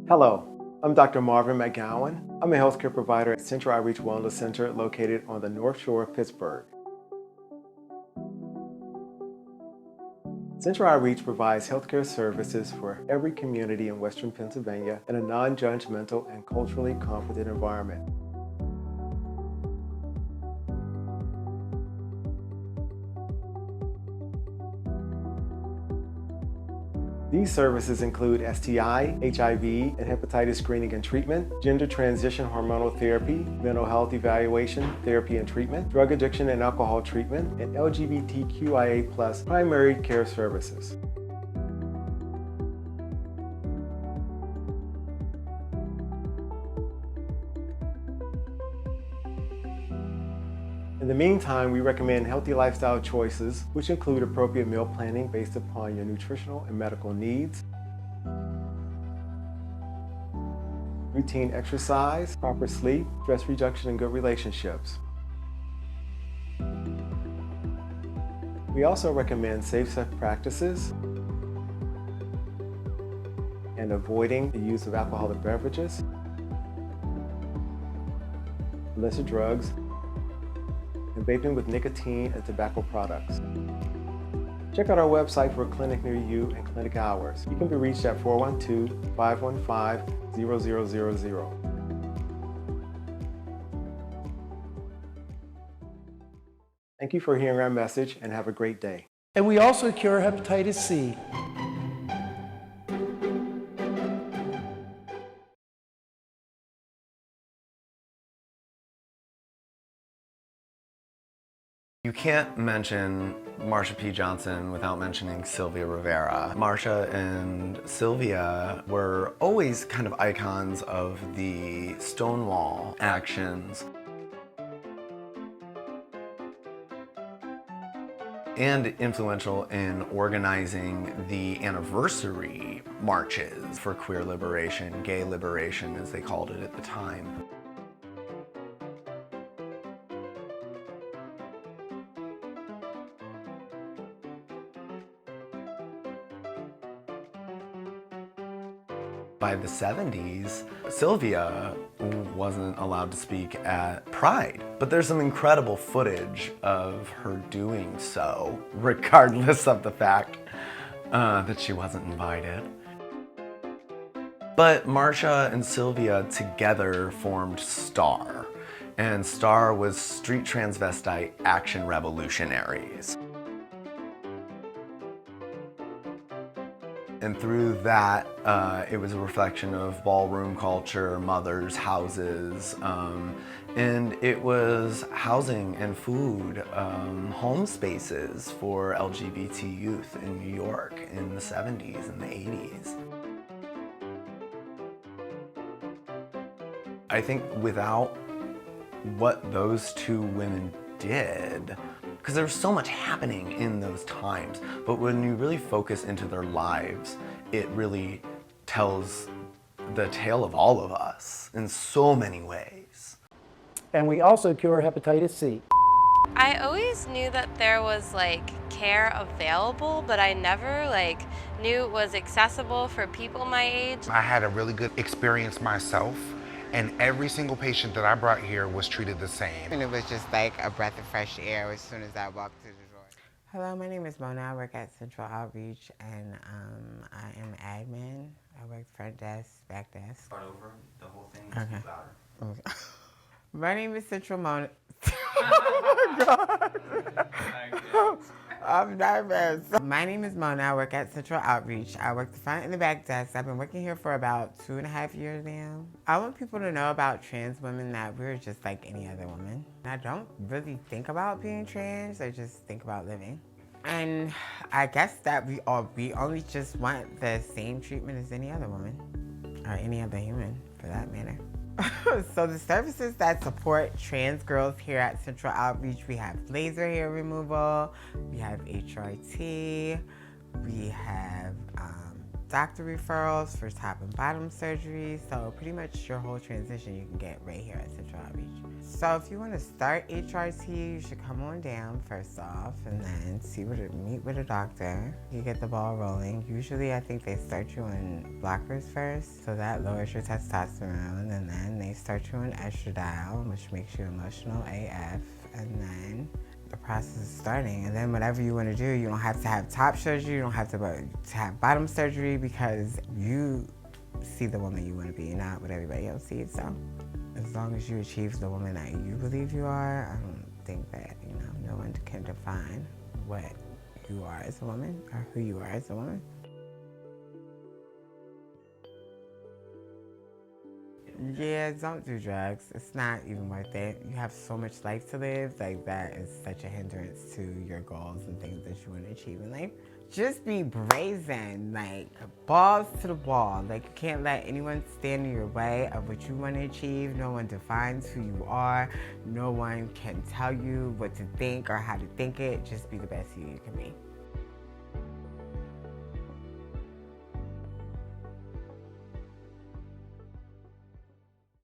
Hello, I'm Dr. Marvin McGowan. I'm a healthcare provider at Central Outreach Wellness Center located on the North Shore of Pittsburgh. Central Outreach provides healthcare services for every community in Western Pennsylvania in a non-judgmental and culturally competent environment. These services include STI, HIV, and hepatitis screening and treatment, gender transition hormonal therapy, mental health evaluation, therapy and treatment, drug addiction and alcohol treatment, and LGBTQIA+ primary care services. In the meantime, we recommend healthy lifestyle choices, which include appropriate meal planning based upon your nutritional and medical needs, routine exercise, proper sleep, stress reduction, and good relationships. We also recommend safe sex practices and avoiding the use of alcoholic beverages, illicit drugs, and vaping with nicotine and tobacco products. Check out our website for a clinic near you and clinic hours. You can be reached at 412-515-0000. Thank you for hearing our message and have a great day. And we also cure hepatitis C. You can't mention Marsha P. Johnson without mentioning Sylvia Rivera. Marsha and Sylvia were always kind of icons of the Stonewall actions. And influential in organizing the anniversary marches for queer liberation, gay liberation as they called it at the time. By the 70s, Sylvia wasn't allowed to speak at Pride, but there's some incredible footage of her doing so, regardless of the fact that she wasn't invited. But Marsha and Sylvia together formed STAR, and STAR was Street Transvestite Action Revolutionaries. And through that, it was a reflection of ballroom culture, mothers' houses, and it was housing and food, home spaces for LGBT youth in New York in the 70s and the 80s. I think without what those two women did, because there was so much happening in those times, but when you really focus into their lives, it really tells the tale of all of us in so many ways. And we also cure hepatitis C. I always knew that there was care available, but I never knew it was accessible for people my age. I had a really good experience myself, and every single patient that I brought here was treated the same. And it was just like a breath of fresh air as soon as I walked through the door. Hello, my name is Mona. I work at Central Outreach, and I am admin. I work front desk, back desk. Start over, the whole thing is Okay. louder. Okay. My name is Central Mona. I'm nervous. My name is Mona. I work at Central Outreach. I work the front and the back desk. I've been working here for about 2.5 years now. I want people to know about trans women that we're just like any other woman. I don't really think about being trans. I just think about living. And I guess that we only just want the same treatment as any other woman, or any other human for that matter. So the services that support trans girls here at Central Outreach, we have laser hair removal, we have HRT, we have doctor referrals for top and bottom surgery. So pretty much your whole transition you can get right here at Central Outreach. So if you want to start HRT, you should come on down first off and then meet with a doctor. You get the ball rolling. Usually I think they start you on blockers first, so that lowers your testosterone, and then they start you on estradiol, which makes you emotional AF, and then the process is starting. And then whatever you want to do, you don't have to have top surgery, you don't have to have bottom surgery, because you see the woman you want to be, not what everybody else sees. So as long as you achieve the woman that you believe you are, I don't think that, no one can define what you are as a woman or who you are as a woman. Yeah, don't do drugs. It's not even worth it. You have so much life to live. Like, that is such a hindrance to your goals and things that you want to achieve in life. Just be brazen, like balls to the wall. Like, you can't let anyone stand in your way of what you want to achieve. No one defines who you are. No one can tell you what to think or how to think it. Just be the best you can be.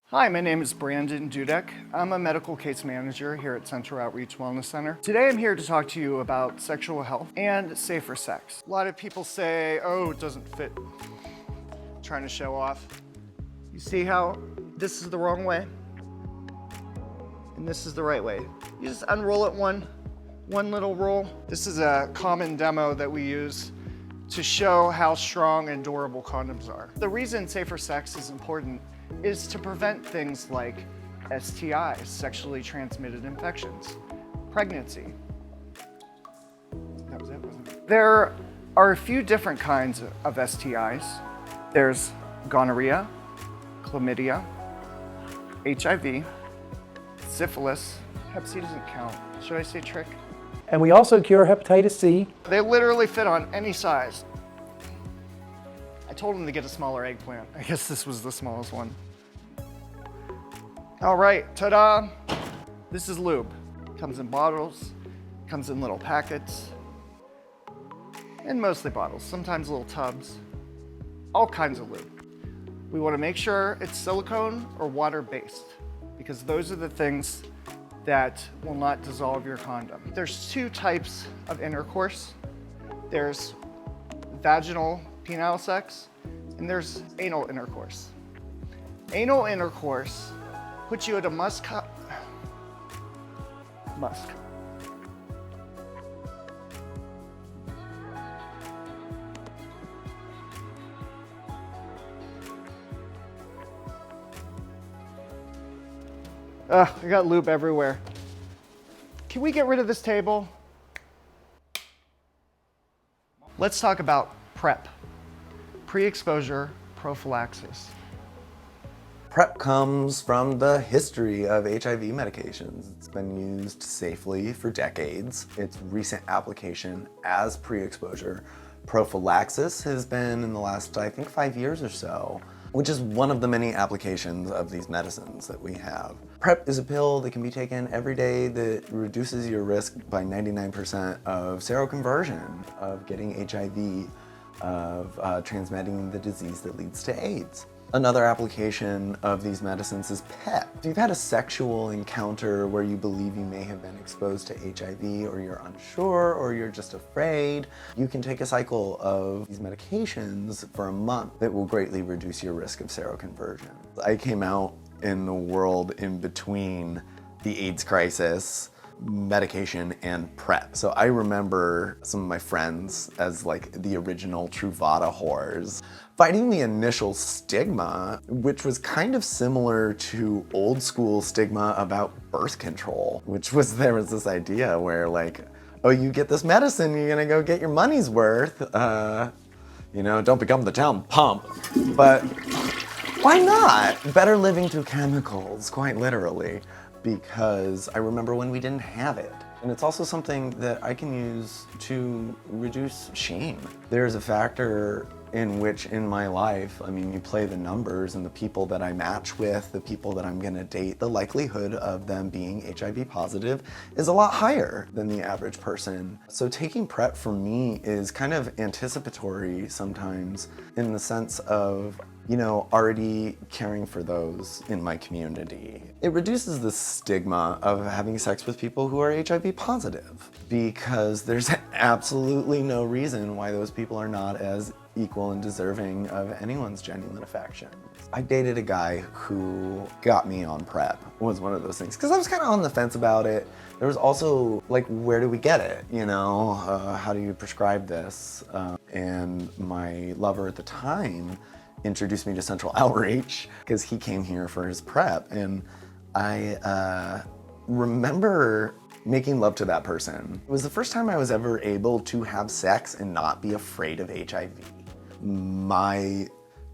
Hi, my name is Brandon Dudek. I'm a medical case manager here at Central Outreach Wellness Center. Today I'm here to talk to you about sexual health and safer sex. A lot of people say, oh, it doesn't fit. Trying to show off. You see how this is the wrong way? And this is the right way. You just unroll it one little roll. This is a common demo that we use to show how strong and durable condoms are. The reason safer sex is important is to prevent things like STIs, sexually transmitted infections, pregnancy. That was it, wasn't it? There are a few different kinds of STIs. There's gonorrhea, chlamydia, HIV, syphilis. Hep C doesn't count. Should I say trick? And we also cure hepatitis C. They literally fit on any size. I told him to get a smaller eggplant. I guess this was the smallest one. All right, ta-da! This is lube. Comes in bottles, comes in little packets, and mostly bottles, sometimes little tubs, all kinds of lube. We want to make sure it's silicone or water-based, because those are the things that will not dissolve your condom. There's two types of intercourse. There's vaginal penile sex, and there's anal intercourse. Anal intercourse puts you at a musk. I got lube everywhere. Can we get rid of this table? Let's talk about PrEP, pre-exposure prophylaxis. PrEP comes from the history of HIV medications. It's been used safely for decades. Its recent application as pre-exposure prophylaxis has been in the last, I think, 5 years or so, which is one of the many applications of these medicines that we have. PrEP is a pill that can be taken every day that reduces your risk by 99% of seroconversion, of getting HIV, of transmitting the disease that leads to AIDS. Another application of these medicines is PEP. If you've had a sexual encounter where you believe you may have been exposed to HIV, or you're unsure, or you're just afraid, you can take a cycle of these medications for a month that will greatly reduce your risk of seroconversion. I came out in the world in between the AIDS crisis, medication, and PrEP. So I remember some of my friends as like the original Truvada whores, fighting the initial stigma, which was kind of similar to old school stigma about birth control, which was, there was this idea where like, oh, you get this medicine, you're gonna go get your money's worth, you know, don't become the town pump. But why not? Better living through chemicals, quite literally, because I remember when we didn't have it. And it's also something that I can use to reduce shame. There's a factor in which in my life, I mean, you play the numbers and the people that I match with, the people that I'm gonna date, the likelihood of them being HIV positive is a lot higher than the average person. So taking PrEP for me is kind of anticipatory sometimes in the sense of, you know, already caring for those in my community. It reduces the stigma of having sex with people who are HIV positive because there's absolutely no reason why those people are not as equal and deserving of anyone's genuine affection. I dated a guy who got me on PrEP, was one of those things, because I was kind of on the fence about it. There was also like, where do we get it? You know, how do you prescribe this? And my lover at the time introduced me to Central Outreach because he came here for his PrEP. And I remember making love to that person. It was the first time I was ever able to have sex and not be afraid of HIV. My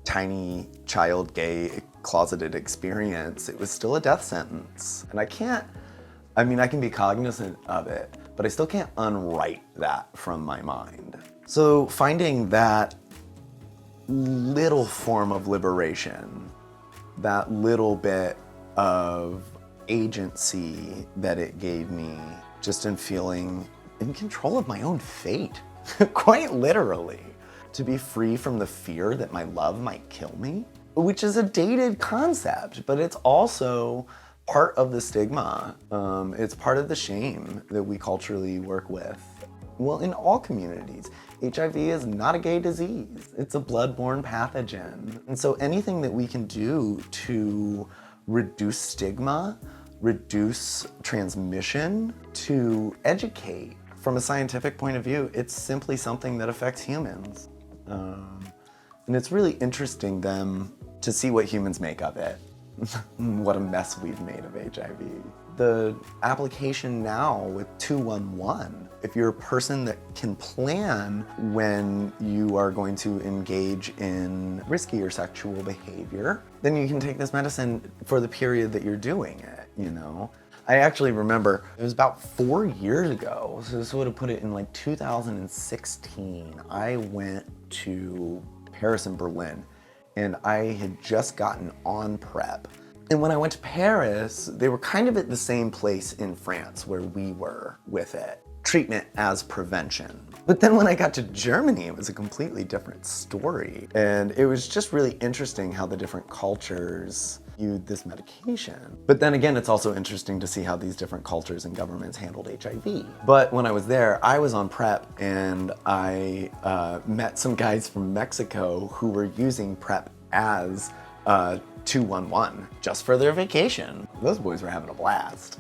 tiny child gay closeted experience, it was still a death sentence. And I can be cognizant of it, but I still can't unwrite that from my mind. So finding that little form of liberation, that little bit of agency that it gave me, just in feeling in control of my own fate, quite literally. To be free from the fear that my love might kill me, which is a dated concept, but it's also part of the stigma. It's part of the shame that we culturally work with. Well, in all communities, HIV is not a gay disease. It's a blood-borne pathogen. And so anything that we can do to reduce stigma, reduce transmission, to educate from a scientific point of view, it's simply something that affects humans. And it's really interesting then to see what humans make of it. What a mess we've made of HIV. The application now with 211, if you're a person that can plan when you are going to engage in riskier sexual behavior, then you can take this medicine for the period that you're doing it, you know? I actually remember, it was about 4 years ago, so this would have put it in like 2016. I went to Paris and Berlin, and I had just gotten on PrEP. And when I went to Paris, they were kind of at the same place in France where we were with it. Treatment as prevention. But then when I got to Germany, it was a completely different story. And it was just really interesting how the different cultures viewed this medication. But then again, it's also interesting to see how these different cultures and governments handled HIV. But when I was there, I was on PrEP and I met some guys from Mexico who were using PrEP as 211 just for their vacation. Those boys were having a blast.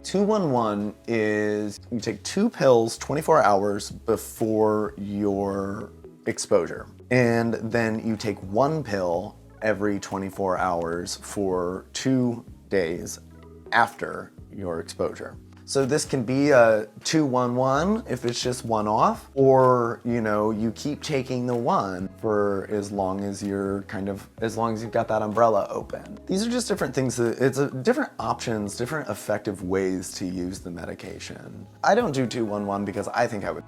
211 is you take 2 pills 24 hours before your exposure. And then you take 1 pill every 24 hours for 2 days after your exposure. So this can be a 211 if it's just one off, or you know, you keep taking the one for as long as you've got that umbrella open. These are just different things different options, different effective ways to use the medication. I don't do 211 because I think I would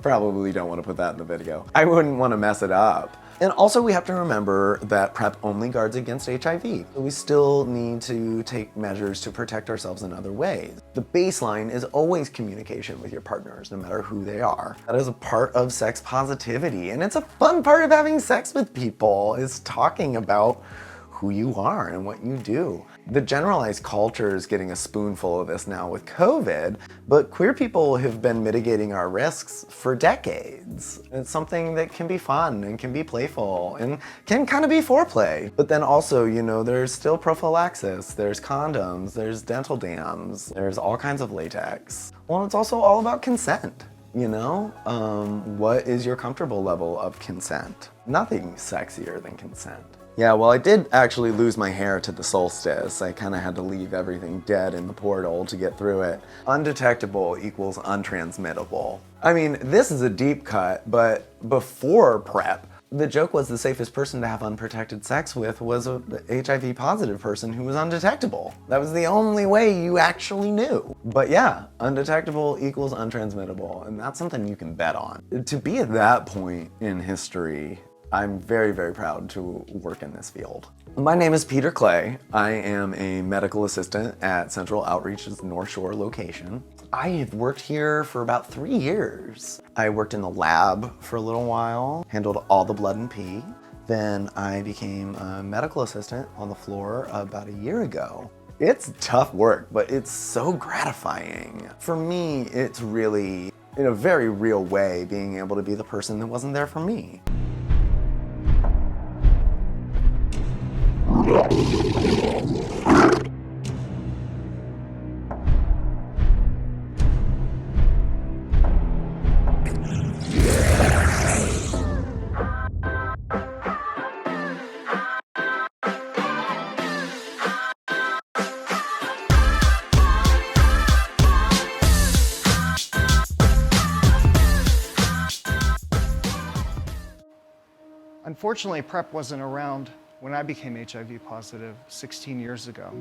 probably don't want to put that in the video. I wouldn't want to mess it up. And also we have to remember that PrEP only guards against HIV. We still need to take measures to protect ourselves in other ways. The baseline is always communication with your partners, no matter who they are. That is a part of sex positivity, and it's a fun part of having sex with people, is talking about who you are and what you do. The generalized culture is getting a spoonful of this now with COVID, but queer people have been mitigating our risks for decades. It's something that can be fun and can be playful and can kind of be foreplay. But then also, you know, there's still prophylaxis, there's condoms, there's dental dams, there's all kinds of latex. Well, it's also all about consent. You know, what is your comfortable level of consent? Nothing sexier than consent. Yeah, well, I did actually lose my hair to the solstice. I kind of had to leave everything dead in the portal to get through it. Undetectable equals untransmittable. I mean, this is a deep cut, but before PrEP, The joke was the safest person to have unprotected sex with was a HIV positive person who was undetectable. That was the only way you actually knew. But yeah, undetectable equals untransmittable, and that's something you can bet on. To be at that point in history, I'm very, very proud to work in this field. My name is Peter Clay. I am a medical assistant at Central Outreach's North Shore location. I have worked here for about 3 years. I worked in the lab for a little while, handled all the blood and pee. Then I became a medical assistant on the floor about a year ago. It's tough work, but it's so gratifying. For me, it's really, in a very real way, being able to be the person that wasn't there for me. Unfortunately, PrEP wasn't around when I became HIV positive 16 years ago.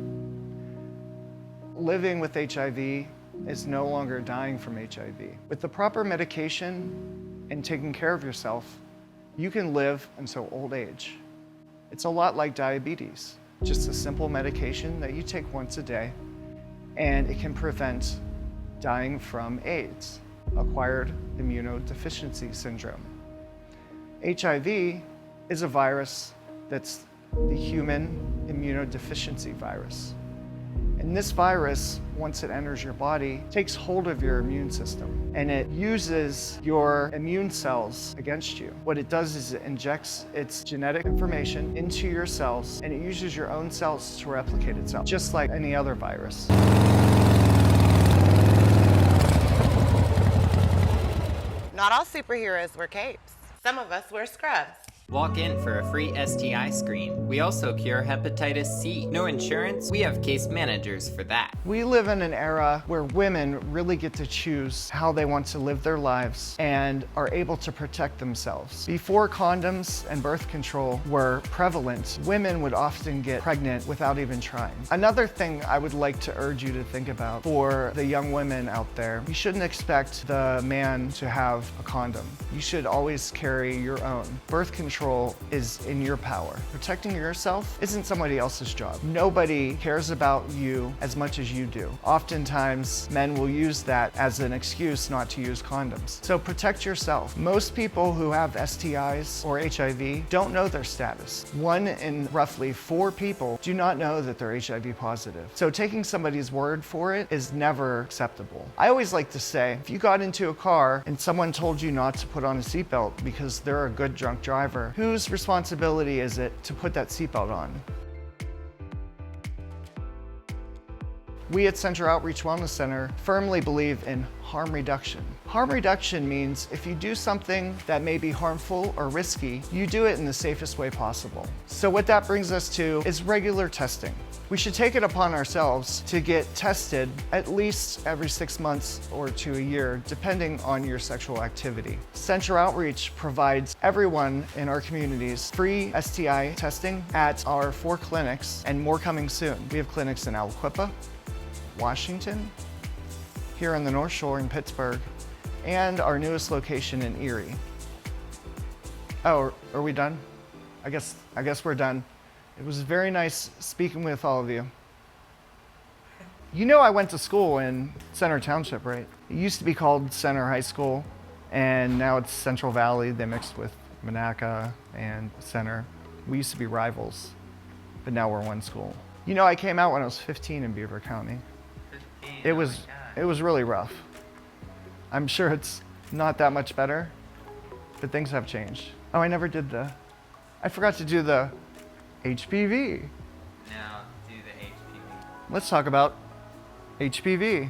Living with HIV is no longer dying from HIV. With the proper medication and taking care of yourself, you can live until old age. It's a lot like diabetes, just a simple medication that you take once a day, and it can prevent dying from AIDS, acquired immunodeficiency syndrome. HIV is a virus that's the human immunodeficiency virus. And this virus, once it enters your body, takes hold of your immune system and it uses your immune cells against you. What it does is it injects its genetic information into your cells and it uses your own cells to replicate itself, just like any other virus. Not all superheroes wear capes. Some of us wear scrubs. Walk in for a free STI screen. We also cure hepatitis C. No insurance? We have case managers for that. We live in an era where women really get to choose how they want to live their lives and are able to protect themselves. Before condoms and birth control were prevalent, women would often get pregnant without even trying. Another thing I would like to urge you to think about for the young women out there, you shouldn't expect the man to have a condom. You should always carry your own. Birth control is in your power. Protecting yourself isn't somebody else's job. Nobody cares about you as much as you do. Oftentimes, men will use that as an excuse not to use condoms. So protect yourself. Most people who have STIs or HIV don't know their status. 1 in roughly 4 people do not know that they're HIV positive. So taking somebody's word for it is never acceptable. I always like to say, if you got into a car and someone told you not to put on a seatbelt because they're a good drunk driver, whose responsibility is it to put that seatbelt on? We at Central Outreach Wellness Center firmly believe in harm reduction. Harm reduction means if you do something that may be harmful or risky, you do it in the safest way possible. So what that brings us to is regular testing. We should take it upon ourselves to get tested at least every 6 months or to a year, depending on your sexual activity. Central Outreach provides everyone in our communities free STI testing at our 4 clinics and more coming soon. We have clinics in Aliquippa, Washington, here on the North Shore in Pittsburgh, and our newest location in Erie. Oh, are we done? I guess we're done. It was very nice speaking with all of you. You know I went to school in Center Township, right? It used to be called Center High School, and now it's Central Valley. They mixed with Monaca and Center. We used to be rivals, but now we're one school. You know, I came out when I was 15 in Beaver County. 15, It was really rough. I'm sure it's not that much better, but things have changed. Oh, I forgot to do the HPV. Now do the HPV. Let's talk about HPV.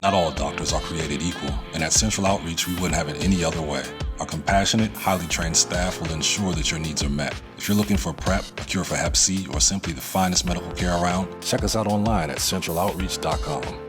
Not all doctors are created equal, and at Central Outreach, we wouldn't have it any other way. Our compassionate, highly trained staff will ensure that your needs are met. If you're looking for PrEP, a cure for Hep C, or simply the finest medical care around, check us out online at centraloutreach.com.